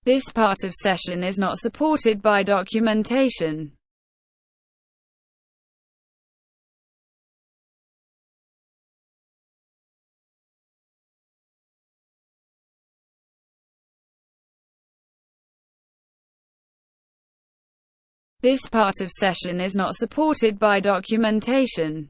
This part of session is not supported by documentation. This part of session is not supported by documentation.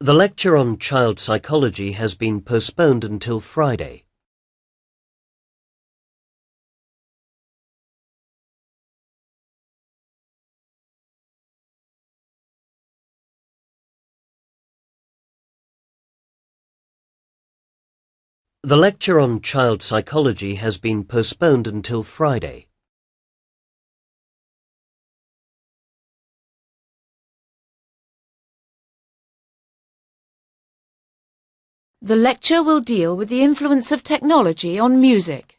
The lecture on child psychology has been postponed until Friday. The lecture on child psychology has been postponed until Friday. The lecture will deal with the influence of technology on music.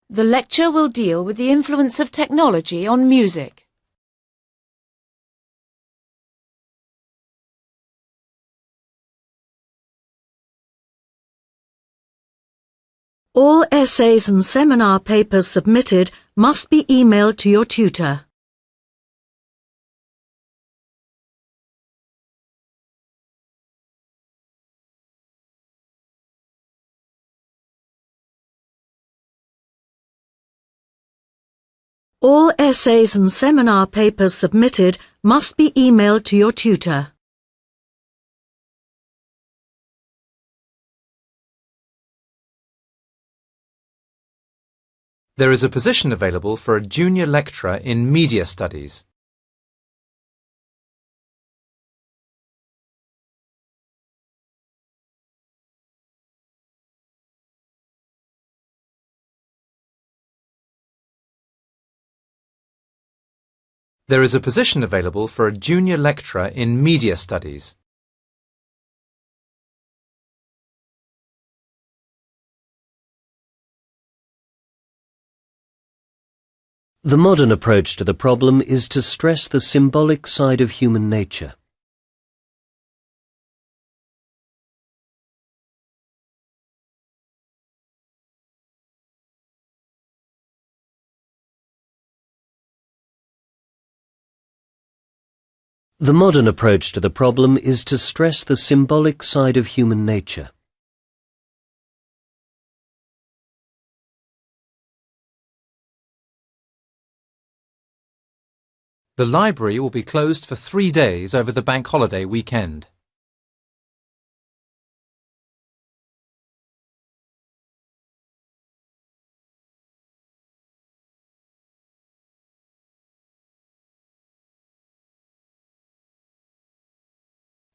The lecture will deal with the influence of technology on music. All essays and seminar papers submitted must be emailed to your tutor. All essays and seminar papers submitted must be emailed to your tutor. There is a position available for a junior lecturer in media studies. There is a position available for a junior lecturer in media studies. The modern approach to the problem is to stress the symbolic side of human nature. The modern approach to the problem is to stress the symbolic side of human nature. The library will be closed for 3 days over the bank holiday weekend.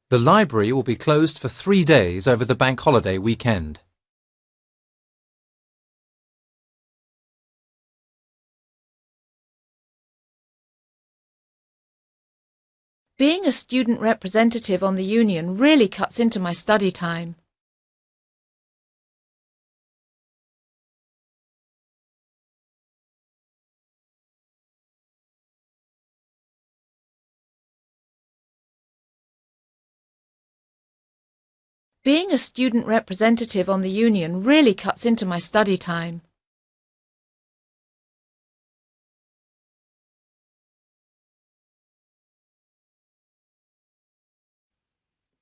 The library will be closed for 3 days over the bank holiday weekend. Being a student representative on the union really cuts into my study time. Being a student representative on the union really cuts into my study time.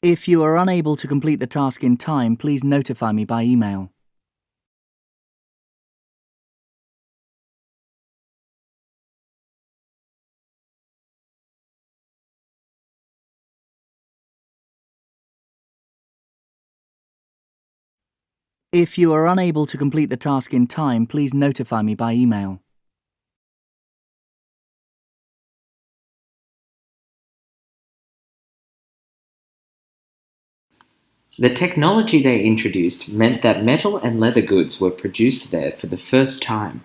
If you are unable to complete the task in time, please notify me by email. If you are unable to complete the task in time, please notify me by email. The technology they introduced meant that metal and leather goods were produced there for the first time.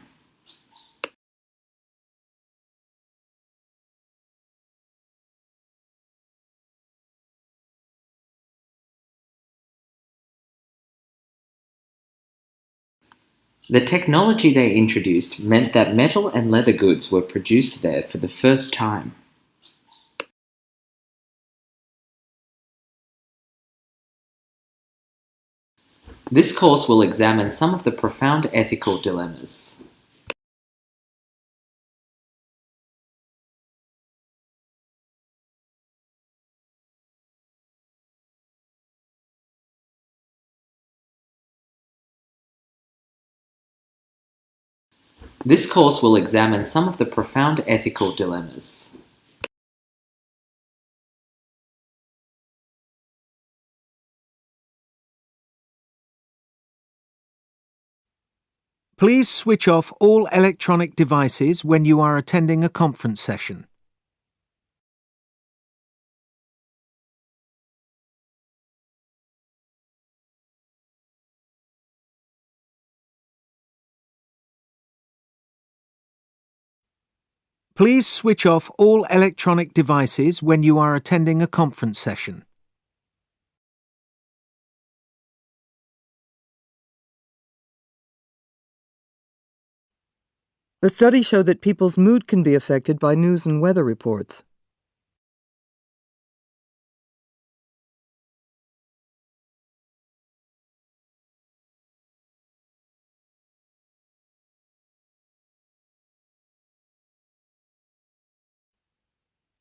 The technology they introduced meant that metal and leather goods were produced there for the first time. This course will examine some of the profound ethical dilemmas. This course will examine some of the profound ethical dilemmas. Please switch off all electronic devices when you are attending a conference session. Please switch off all electronic devices when you are attending a conference session. The study showed that people's mood can be affected by news and weather reports.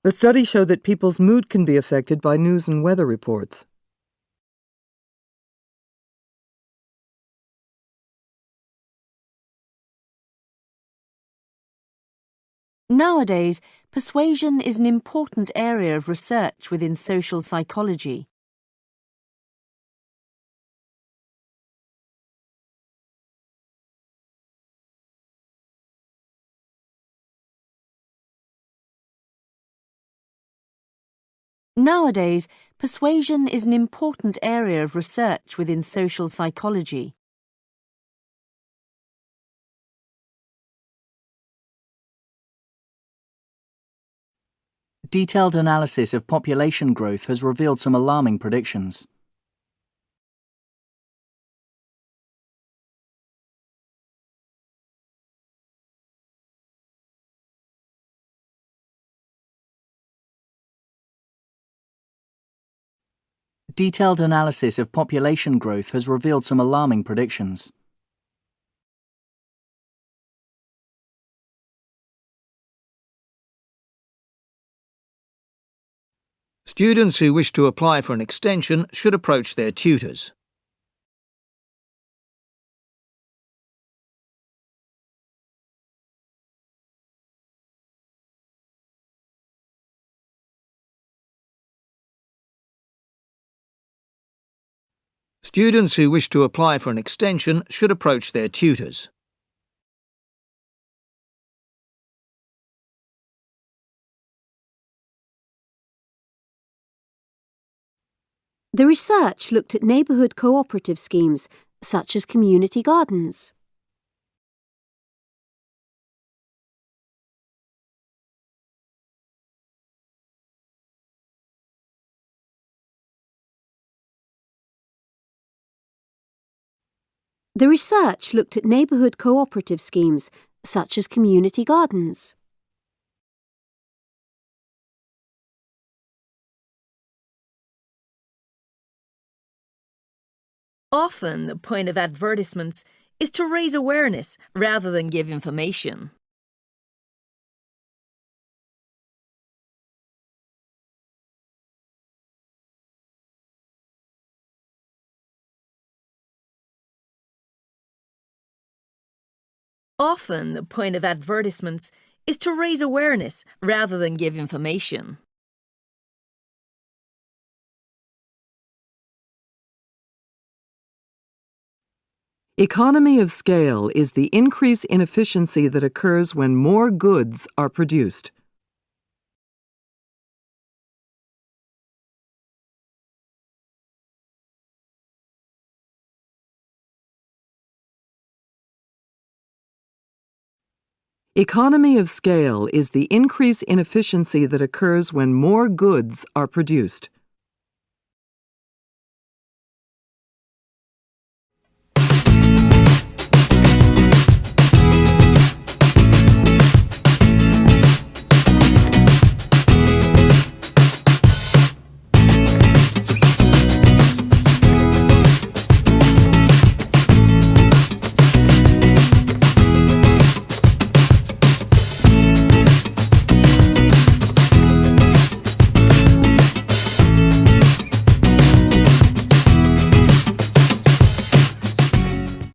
The study showed that people's mood can be affected by news and weather reports. Nowadays, persuasion is an important area of research within social psychology. Nowadays, persuasion is an important area of research within social psychology. Detailed analysis of population growth has revealed some alarming predictions. Detailed analysis of population growth has revealed some alarming predictions. Students who wish to apply for an extension should approach their tutors. Students who wish to apply for an extension should approach their tutors. The research looked at neighbourhood cooperative schemes, such as community gardens. The research looked at neighbourhood cooperative schemes, such as community gardens. Often, the point of advertisements is to raise awareness rather than give information. Often, the point of advertisements is to raise awareness rather than give information. Economy of scale is the increase in efficiency that occurs when more goods are produced. Economy of scale is the increase in efficiency that occurs when more goods are produced.